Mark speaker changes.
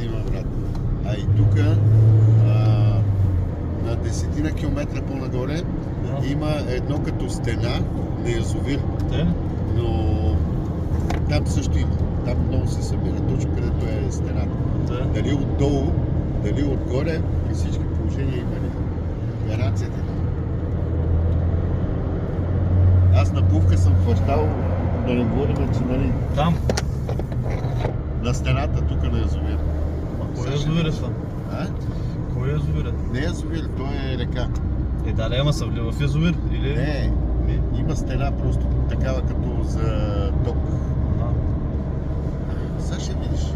Speaker 1: има, брат. А и тук, на 10 километра по-нагоре, има едно като стена на язовир. Но там също има. Там много се събира, точно където е стената. Дали отдолу, дали отгоре, при всички положения има ли? Гаранцията е. Аз на Пувка съм хващал, да не говорим, че нали...
Speaker 2: Там?
Speaker 1: На стената, тук на язовир.
Speaker 2: Кой е язовир са? Кой е язовир?
Speaker 1: Не е язовир, той е река.
Speaker 2: Да, ама се влива в язовир? Или...
Speaker 1: Не, има стена просто такава като за ток. Сега ще видиш.